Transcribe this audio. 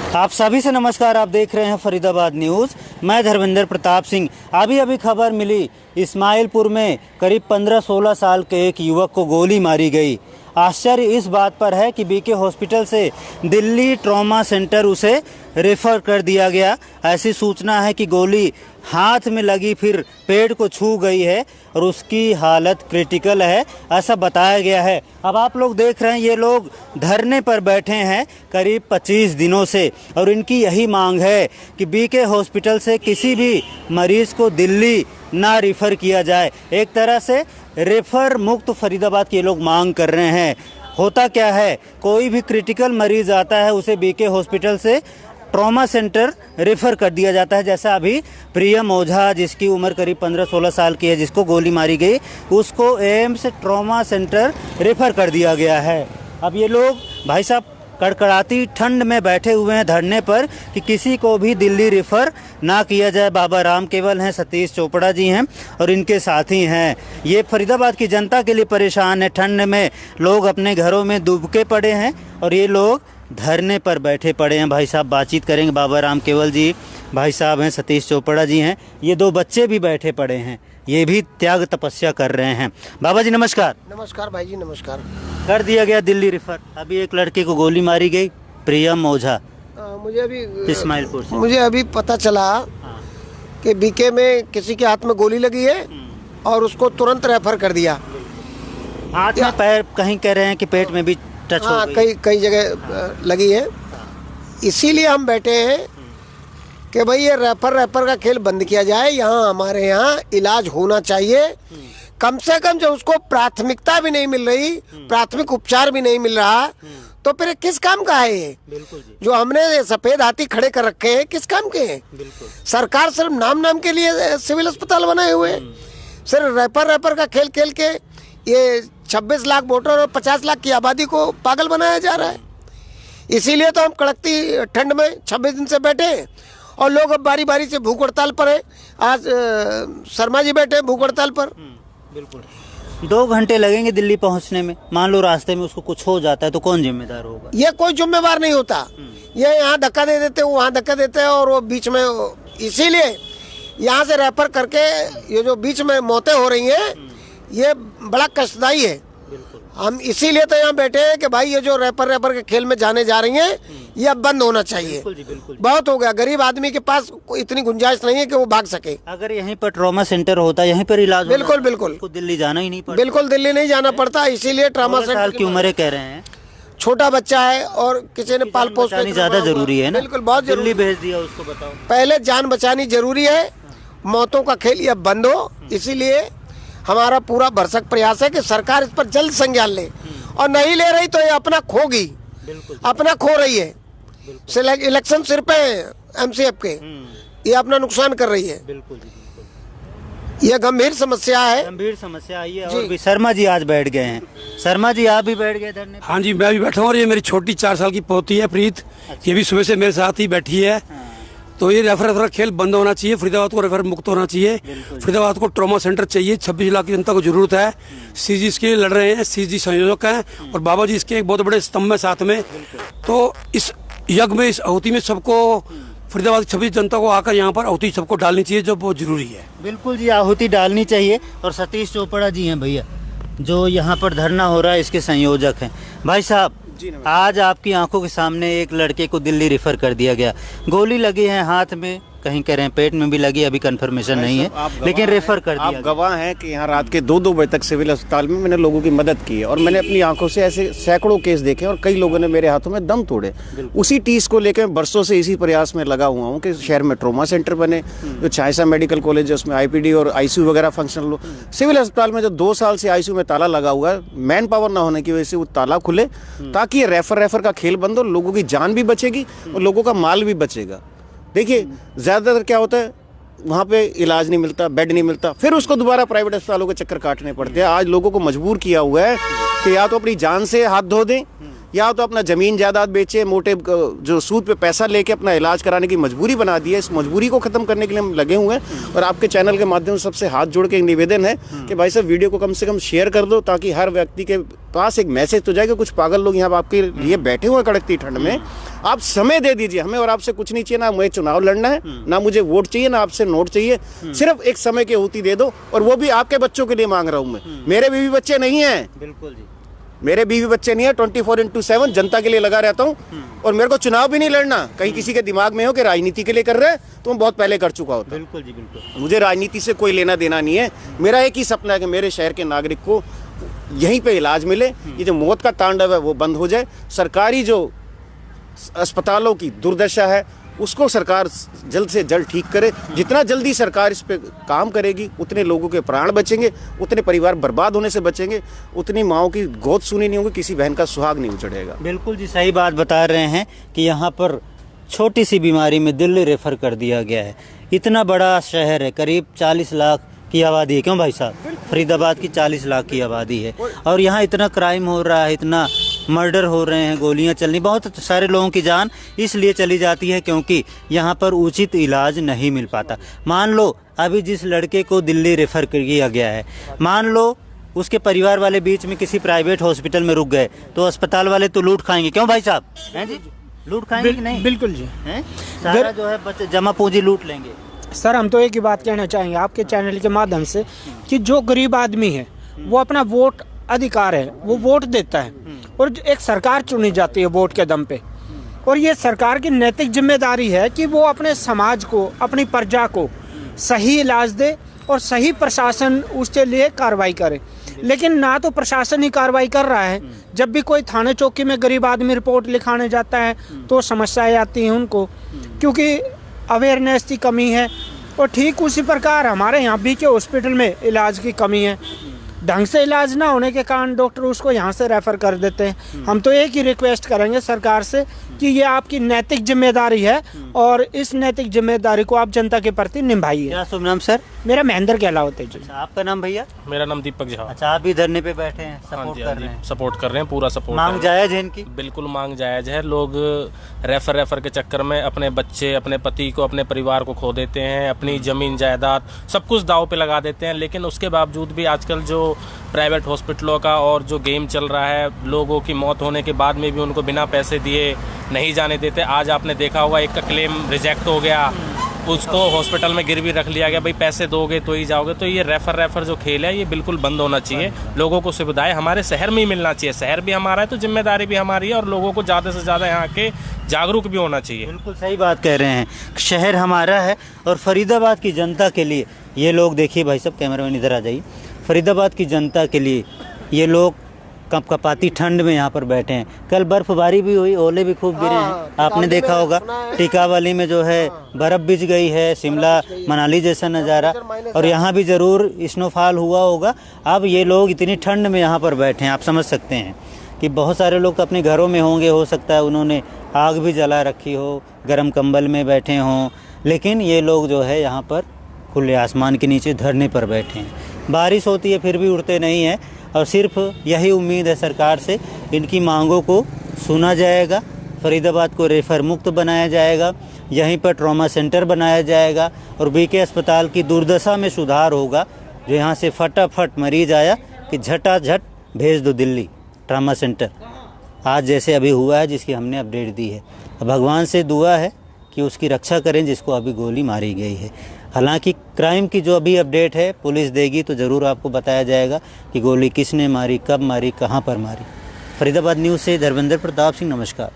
आप सभी से नमस्कार। आप देख रहे हैं फरीदाबाद न्यूज़। मैं धर्मेंद्र प्रताप सिंह। अभी खबर मिली, इस्माइलपुर में करीब 15-16 साल के एक युवक को गोली मारी गई। आश्चर्य इस बात पर है कि बीके हॉस्पिटल से दिल्ली ट्रॉमा सेंटर उसे रेफर कर दिया गया। ऐसी सूचना है कि गोली हाथ में लगी, फिर पेट को छू गई है और उसकी हालत क्रिटिकल है, ऐसा बताया गया है। अब आप लोग देख रहे हैं, ये लोग धरने पर बैठे हैं करीब 25 दिनों से और इनकी यही मांग है कि बीके हॉस्पिटल से किसी भी मरीज़ को दिल्ली ना रेफ़र किया जाए। एक तरह से रेफर मुक्त फरीदाबाद के लोग मांग कर रहे हैं। होता क्या है, कोई भी क्रिटिकल मरीज़ आता है उसे बीके हॉस्पिटल से ट्रॉमा सेंटर रेफ़र कर दिया जाता है। जैसा अभी प्रियम ओझा, जिसकी उम्र करीब 15-16 साल की है, जिसको गोली मारी गई, उसको एम्स ट्रॉमा सेंटर रेफ़र कर दिया गया है। अब ये लोग भाई साहब कड़कड़ाती ठंड में बैठे हुए हैं धरने पर कि किसी को भी दिल्ली रेफ़र ना किया जाए। बाबा राम केवल हैं, सतीश चोपड़ा जी हैं और इनके साथी हैं। ये फरीदाबाद की जनता के लिए परेशान है। ठंड में लोग अपने घरों में दुबके पड़े हैं और ये लोग धरने पर बैठे पड़े हैं। भाई साहब बातचीत करेंगे। बाबा राम केवल जी भाई साहब हैं, सतीश चोपड़ा जी हैं, ये दो बच्चे भी बैठे पड़े हैं, ये भी त्याग तपस्या कर रहे हैं। बाबा जी नमस्कार। नमस्कार भाई जी, नमस्कार। कर दिया गया दिल्ली रेफर। अभी एक लड़के को गोली मारी गई, प्रियम ओझा, मुझे अभी इस्माइलपुर से मुझे अभी पता चला कि बीके में किसी के हाथ में गोली लगी है और उसको तुरंत रेफर कर दिया। हाथ में, पैर, कहीं कह रहे हैं कि पेट में भी टच हो गई। कई जगह लगी है। इसीलिए हम बैठे हैं कि भाई ये रेफर का खेल बंद किया जाए। यहाँ हमारे यहाँ इलाज होना चाहिए। कम से कम जो उसको प्राथमिकता भी नहीं मिल रही, प्राथमिक उपचार भी नहीं मिल रहा, तो फिर किस काम का है ये? बिल्कुल जी। जो हमने सफेद हाथी खड़े कर रखे हैं, किस काम के हैं? सरकार सिर्फ नाम के लिए सिविल अस्पताल बनाए हुए हैं। सिर्फ रेफर का खेल खेल के ये 26 लाख वोटर और 50 लाख की आबादी को पागल बनाया जा रहा है। इसीलिए तो हम कड़कती ठंड में 26 दिन से बैठे हैं और लोग अब बारी बारी से भूख हड़ताल पर है। आज शर्मा जी बैठे भूख हड़ताल पर। बिल्कुल 2 घंटे लगेंगे दिल्ली पहुंचने में। मान लो रास्ते में उसको कुछ हो जाता है तो कौन जिम्मेदार होगा? ये कोई जिम्मेवार नहीं होता। ये यहाँ धक्का दे देते, वहाँ धक्का देते हैं और वो बीच में। इसीलिए यहाँ से रेफर करके ये जो बीच में मौतें हो रही हैं, ये बड़ा कष्टदायी है। हम इसीलिए तो यहाँ बैठे हैं कि भाई ये जो रेफर के खेल में जाने जा रही हैं, ये अब बंद होना चाहिए। बिल्कुल जी, बिल्कुल। बहुत हो गया। गरीब आदमी के पास इतनी गुंजाइश नहीं है कि वो भाग सके। अगर यहीं पर ट्रॉमा सेंटर होता, यहीं पर इलाज होता, बिल्कुल उसको दिल्ली जाना ही नहीं पड़ता। बिल्कुल दिल्ली नहीं जाना पड़ता। इसीलिए ट्रॉमा सेंटर। साल की उम्र कह रहे हैं, छोटा बच्चा है और किसी ने पाल पोस के ज्यादा जरूरी है ना। बिल्कुल बहुत दिल्ली भेज दिया उसको। बताओ, पहले जान बचानी जरूरी है। मौतों का खेल ये बंद हो। इसीलिए हमारा पूरा भरसक प्रयास है कि सरकार इस पर जल्द संज्ञान ले, और नहीं ले रही तो ये अपना खोगी, अपना खो रही है। इलेक्शन सिर पे एमसीएफ के, ये अपना नुकसान कर रही है। बिल्कुल जी, बिल्कुल। ये गंभीर समस्या है। गंभीर समस्या आई है। और भी शर्मा जी आज बैठ गए हैं। शर्मा जी आप भी बैठ गए धरने पे? हाँ जी, मैं भी बैठा हूँ। और ये मेरी छोटी 4 साल की पोती है प्रीत, ये भी सुबह से मेरे साथ ही बैठी है। तो ये रेफर खेल बंद होना चाहिए। फरीदाबाद को रेफर मुक्त होना चाहिए। फरीदाबाद को ट्रॉमा सेंटर चाहिए। 26 लाख की जनता को जरूरत है। सीजी इसके लिए लड़ रहे हैं, सीजी संयोजक हैं और बाबा जी इसके एक बहुत बड़े स्तंभ में साथ में। तो इस यज्ञ में, इस आहुति में सबको, फरीदाबाद की 26 जनता को आकर यहाँ पर आहुति सबको डालनी चाहिए, जो बहुत जरूरी है। बिल्कुल जी, आहुति डालनी चाहिए। और सतीश चोपड़ा जी हैं भैया, जो यहाँ पर धरना हो रहा है, इसके संयोजक हैं। भाई साहब, आज आपकी आंखों के सामने एक लड़के को दिल्ली रेफर कर दिया गया। गोली लगी है हाथ में, कहीं कह रहे हैं पेट में भी लगी, अभी कंफर्मेशन नहीं है, लेकिन रेफर कर दिया। आप गवाह हैं कि यहाँ रात के 2-2 बजे तक सिविल अस्पताल में मैंने लोगों की मदद की है और मैंने अपनी आंखों से ऐसे सैकड़ों केस देखे और कई लोगों ने मेरे हाथों में दम तोड़े। उसी टीस को लेकर बरसों से इसी प्रयास में लगा हुआ हूँ कि शहर में ट्रॉमा सेंटर बने, जो चायसा मेडिकल कॉलेज है उसमें आईपीडी और आईसीयू वगैरह फंक्शनल हो। सिविल अस्पताल में जो 2 साल से आईसीयू में ताला लगा हुआ है, मैन पावर ना होने की वजह से वो ताला खुले, ताकि ये रेफर का खेल बंद हो, लोगों की जान भी बचेगी और लोगों का माल भी बचेगा। देखिए ज़्यादातर क्या होता है, वहाँ पे इलाज नहीं मिलता, बेड नहीं मिलता, फिर उसको दोबारा प्राइवेट अस्पतालों के चक्कर काटने पड़ते हैं। आज लोगों को मजबूर किया हुआ है कि या तो अपनी जान से हाथ धो दें या तो अपना ज़मीन जायदाद बेचे, मोटे जो सूद पे पैसा लेके अपना इलाज कराने की मजबूरी बना दी है। इस मजबूरी को ख़त्म करने के लिए हम लगे हुए हैं और आपके चैनल के माध्यम से सबसे हाथ जोड़ के एक निवेदन है कि भाई साहब वीडियो को कम से कम शेयर कर दो, ताकि हर व्यक्ति के पास एक मैसेज तो जाए कि कुछ पागल लोग यहाँ आपके लिए बैठे हुए हैं कड़कती ठंड में। आप समय दे दीजिए, हमें और आपसे कुछ नहीं चाहिए, ना मुझे चुनाव लड़ना है, ना मुझे वोट चाहिए, ना आपसे नोट चाहिए, सिर्फ एक समय की आहूति दे दो। और वो भी आपके बच्चों के लिए मांग रहा हूँ मैं, मेरे बीवी बच्चे नहीं हैं। बिल्कुल जी, मेरे बीवी बच्चे नहीं है, 24/7 जनता के लिए लगा रहता हूँ। और मेरे को चुनाव भी नहीं लड़ना। कहीं किसी के दिमाग में हो कि राजनीति के लिए कर रहे हैं, तो मैं बहुत पहले कर चुका होता। बिल्कुल जी, बिल्कुल। मुझे राजनीति से कोई लेना देना नहीं है। मेरा एक ही सपना है कि मेरे शहर के नागरिक को यहीं पे इलाज मिले, ये जो मौत का तांडव है वो बंद हो जाए। सरकारी जो अस्पतालों की दुर्दशा है उसको सरकार जल्द से जल्द ठीक करे। जितना जल्दी सरकार इस पे काम करेगी, उतने लोगों के प्राण बचेंगे, उतने परिवार बर्बाद होने से बचेंगे, उतनी माँओं की गोद सुनी नहीं होगी, किसी बहन का सुहाग नहीं उजड़ेगा। बिल्कुल जी, सही बात बता रहे हैं कि यहाँ पर छोटी सी बीमारी में दिल्ली रेफर कर दिया गया है। इतना बड़ा शहर है, करीब 40 लाख की आबादी है, क्यों भाई साहब? फरीदाबाद की 40 लाख की आबादी है और यहाँ इतना क्राइम हो रहा है, इतना मर्डर हो रहे हैं, गोलियां चलनी, बहुत सारे लोगों की जान इसलिए चली जाती है क्योंकि यहाँ पर उचित इलाज नहीं मिल पाता। मान लो अभी जिस लड़के को दिल्ली रेफर किया गया है, मान लो उसके परिवार वाले बीच में किसी प्राइवेट हॉस्पिटल में रुक गए तो अस्पताल वाले तो लूट खाएंगे, क्यों भाई साहब? हैं जी, लूट खाएंगे कि नहीं? बिल्कुल जी, हैं, सारा जो है बच्चे जमा पूंजी लूट लेंगे। सर हम तो एक ही बात कहना चाहेंगे आपके चैनल के माध्यम से कि जो गरीब आदमी है वो अपना वोट अधिकार है, वो वोट देता है और एक सरकार चुनी जाती है वोट के दम पे, और ये सरकार की नैतिक जिम्मेदारी है कि वो अपने समाज को, अपनी प्रजा को सही इलाज दे और सही प्रशासन उसके लिए कार्रवाई करे। लेकिन ना तो प्रशासन ही कार्रवाई कर रहा है। जब भी कोई थाने चौकी में गरीब आदमी रिपोर्ट लिखाने जाता है तो समस्याएं आती हैं उनको, क्योंकि अवेयरनेस की कमी है। और ठीक उसी प्रकार हमारे यहाँ बीके हॉस्पिटल में इलाज की कमी है, ढंग से इलाज ना होने के कारण डॉक्टर उसको यहाँ से रेफ़र कर देते हैं। हम तो एक ही रिक्वेस्ट करेंगे सरकार से कि ये आपकी नैतिक जिम्मेदारी है और इस नैतिक जिम्मेदारी को आप जनता के प्रति निभाइए। क्या शुभ नाम सर? मेरा महेंद्र गहलावत है जी। अच्छा, आपका नाम भैया? मेरा नाम दीपक झा। अच्छा, आप भी धरने पे बैठे हैं, हाँ सपोर्ट जी, कर रहे हैं? सपोर्ट कर रहे हैं, पूरा सपोर्ट। मांग जायज है इनकी? बिल्कुल मांग जायज है। लोग रेफर के चक्कर में अपने बच्चे, अपने पति को, अपने परिवार को खो देते हैं, अपनी जमीन जायदाद सब कुछ दांव पे लगा देते हैं। लेकिन उसके बावजूद भी आजकल जो प्राइवेट हॉस्पिटलों का और जो गेम चल रहा है, लोगों की मौत होने के बाद में भी उनको बिना पैसे दिए नहीं जाने देते। आज आपने देखा होगा एक का क्लेम रिजेक्ट हो गया, उसको हॉस्पिटल में गिरवी रख लिया गया, भाई पैसे दोगे तो ही जाओगे। तो ये रेफर जो खेल है ये बिल्कुल बंद होना चाहिए। लोगों को सुविधाएं हमारे शहर में ही मिलना चाहिए। शहर भी हमारा है तो जिम्मेदारी भी हमारी है और लोगों को ज़्यादा से ज़्यादा यहाँ के जागरूक भी होना चाहिए। बिल्कुल सही बात कह रहे हैं, शहर हमारा है और फरीदाबाद की जनता के लिए ये लोग, देखिए भाई साहब कैमरामैन इधर आ जाइए, फरीदाबाद की जनता के लिए ये लोग कपकपाती ठंड में यहाँ पर बैठे हैं। कल बर्फबारी भी हुई, ओले भी खूब गिरे हैं, आपने देखा होगा। टीकावाली में जो है बर्फ़ बिछ गई है, शिमला मनाली जैसा नज़ारा, और यहाँ भी ज़रूर स्नोफॉल हुआ होगा। अब ये लोग इतनी ठंड में यहाँ पर बैठे हैं, आप समझ सकते हैं कि बहुत सारे लोग तो अपने घरों में होंगे, हो सकता है उन्होंने आग भी जला रखी हो, गर्म कंबल में बैठे हों, लेकिन ये लोग जो है यहाँ पर खुले आसमान के नीचे धरने पर बैठे हैं। बारिश होती है फिर भी उड़ते नहीं हैं और सिर्फ यही उम्मीद है सरकार से, इनकी मांगों को सुना जाएगा, फरीदाबाद को रेफर मुक्त बनाया जाएगा, यहीं पर ट्रॉमा सेंटर बनाया जाएगा और बीके अस्पताल की दुर्दशा में सुधार होगा। जो यहाँ से फटाफट मरीज आया कि झटाझट भेज दो दिल्ली ट्रॉमा सेंटर, आज जैसे अभी हुआ है जिसकी हमने अपडेट दी है। भगवान से दुआ है कि उसकी रक्षा करें जिसको अभी गोली मारी गई है। हालांकि क्राइम की जो अभी अपडेट है पुलिस देगी तो ज़रूर आपको बताया जाएगा कि गोली किसने मारी, कब मारी, कहां पर मारी। फरीदाबाद न्यूज़ से धर्मेंद्र प्रताप सिंह, नमस्कार।